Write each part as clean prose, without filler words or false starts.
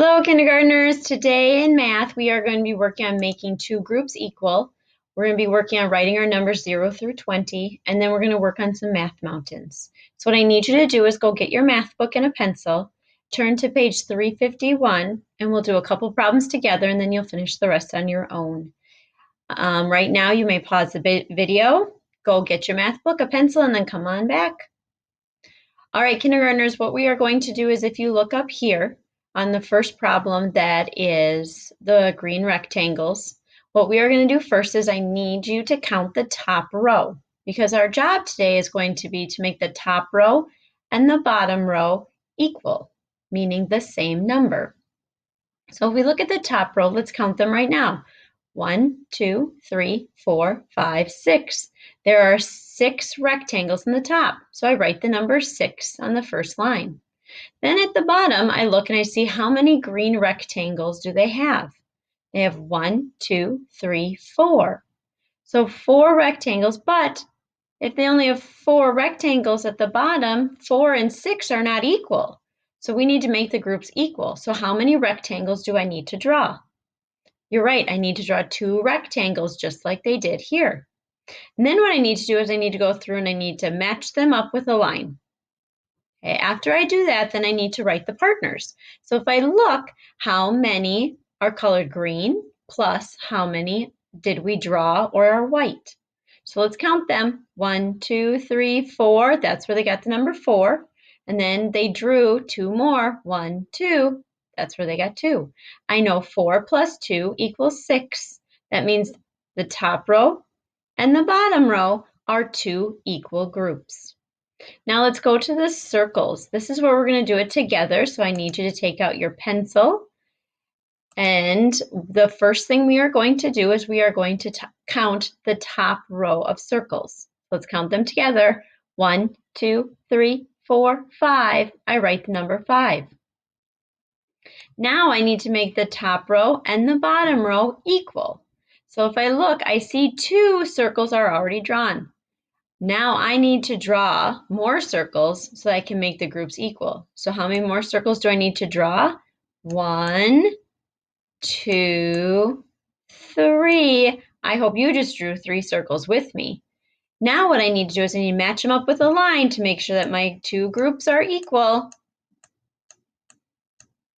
Hello, kindergartners. Today in math, we are going to be working on making two groups equal. We're going to be working on writing our numbers 0 through 20, and then we're going to work on some math mountains. So what I need you to do is go get your math book and a pencil, turn to page 351, and we'll do a couple problems together, and then you'll finish the rest on your own. Right now, you may pause the video, go get your math book, a pencil, and then come on back. All right, kindergartners, what we are going to do is if you look up here on the first problem that is the green rectangles, what we are going to do first is I need you to count the top row because our job today is going to be to make the top row and the bottom row equal, meaning the same number. So if we look at the top row, let's count them right now. 1, 2, 3, 4, 5, 6. There are 6 rectangles in the top, so I write the number 6 on the first line. Then at the bottom, I look and I see how many green rectangles do they have. They have 1, 2, 3, 4. So 4 rectangles, but if they only have 4 rectangles at the bottom, 4 and 6 are not equal. So we need to make the groups equal. So how many rectangles do I need to draw? You're right, I need to draw 2 rectangles just like they did here. And then what I need to do is I need to go through and I need to match them up with a line. Okay, after I do that, then I need to write the partners. So if I look, how many are colored green plus how many did we draw or are white? So let's count them. 1, 2, 3, 4. That's where they got the number 4. And then they drew 2 more. 1, 2. That's where they got 2. I know 4 plus 2 equals 6. That means the top row and the bottom row are 2 equal groups. Now let's go to the circles. This is where we're going to do it together. So I need you to take out your pencil. And the first thing we are going to do is we are going to count the top row of circles. Let's count them together. 1, 2, 3, 4, 5. I write the number 5. Now I need to make the top row and the bottom row equal. So if I look, I see 2 circles are already drawn. Now I need to draw more circles so I can make the groups equal. So how many more circles do I need to draw? 1, 2, 3. I hope you just drew 3 circles with me. Now what I need to do is I need to match them up with a line to make sure that my 2 groups are equal.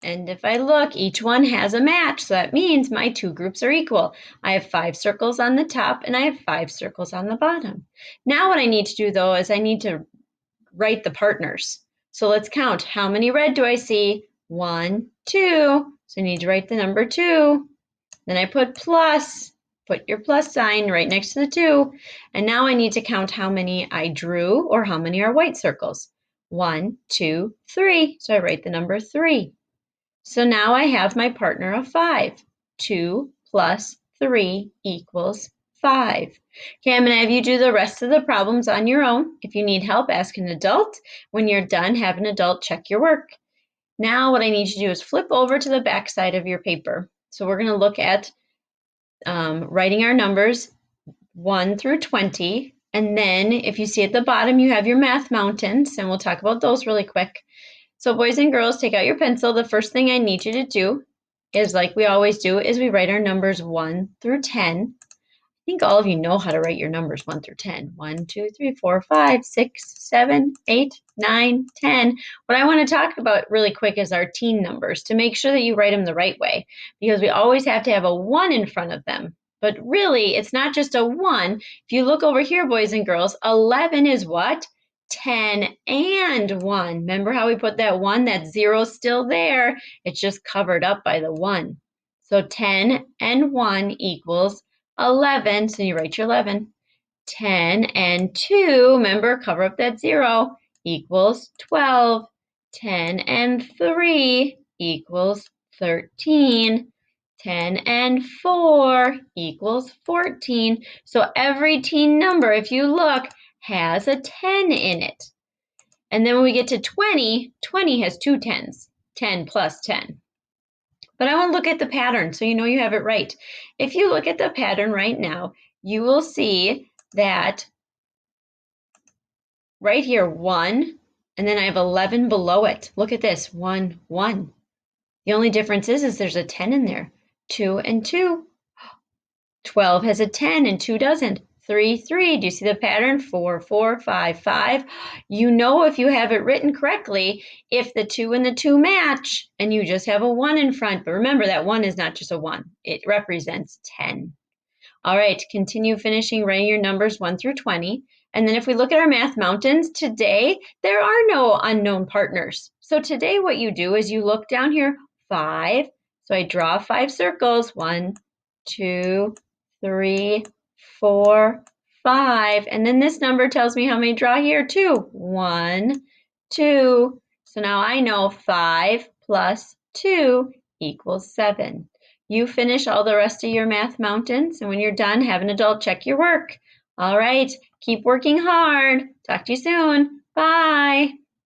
And if I look, each one has a match, so that means my 2 groups are equal. I have 5 circles on the top and I have 5 circles on the bottom. Now what I need to do though is I need to write the partners. So let's count. How many red do I see? 1, 2. So I need to write the number 2. Then I put plus. Put your plus sign right next to the 2. And now I need to count how many I drew or how many are white circles. 1, 2, 3. So I write the number 3. So now I have my partner of 5. 2 plus 3 equals 5. Okay, I'm going to have you do the rest of the problems on your own. If you need help, ask an adult. When you're done, have an adult check your work. Now what I need you to do is flip over to the back side of your paper. So we're going to look at writing our numbers 1 through 20. And then if you see at the bottom, you have your math mountains, and we'll talk about those really quick. So boys and girls, take out your pencil. The first thing I need you to do is, like we always do, is we write our numbers 1 through 10. I think all of you know how to write your numbers 1 through 10. 1, 2, 3, 4, 5, 6, 7, 8, 9, 10. What I want to talk about really quick is our teen numbers to make sure that you write them the right way, because we always have to have a 1 in front of them. But really, it's not just a 1. If you look over here, boys and girls, 11 is what? 10 and 1. Remember how we put that 1? That 0 is still there. It's just covered up by the 1. So 10 and 1 equals 11. So you write your 11. 10 and 2, remember, cover up that 0, equals 12. 10 and 3 equals 13. 10 and 4 equals 14. So every teen number, if you look, has a 10 in it. And then when we get to 20, 20 has 2 10s, 10 plus 10. But I want to look at the pattern so you know you have it right. If you look at the pattern right now, you will see that right here, 1, and then I have 11 below it. Look at this, 1, 1. The only difference is there's a 10 in there. 2 and 2. 12 has a 10 and 2 doesn't. 3, 3. Do you see the pattern? 4, 4, 5, 5. You know if you have it written correctly, if the 2 and the 2 match and you just have a 1 in front. But remember, that 1 is not just a 1. It represents 10. All right, continue finishing writing your numbers 1 through 20. And then if we look at our math mountains, today there are no unknown partners. So today what you do is you look down here, 5. So I draw 5 circles, 1, 2, 3, 4, 5. And then this number tells me how many draw here, 2. 1, 2. So now I know 5 plus 2 equals 7. You finish all the rest of your math mountains, and when you're done, have an adult check your work. All right, keep working hard. Talk to you soon. Bye.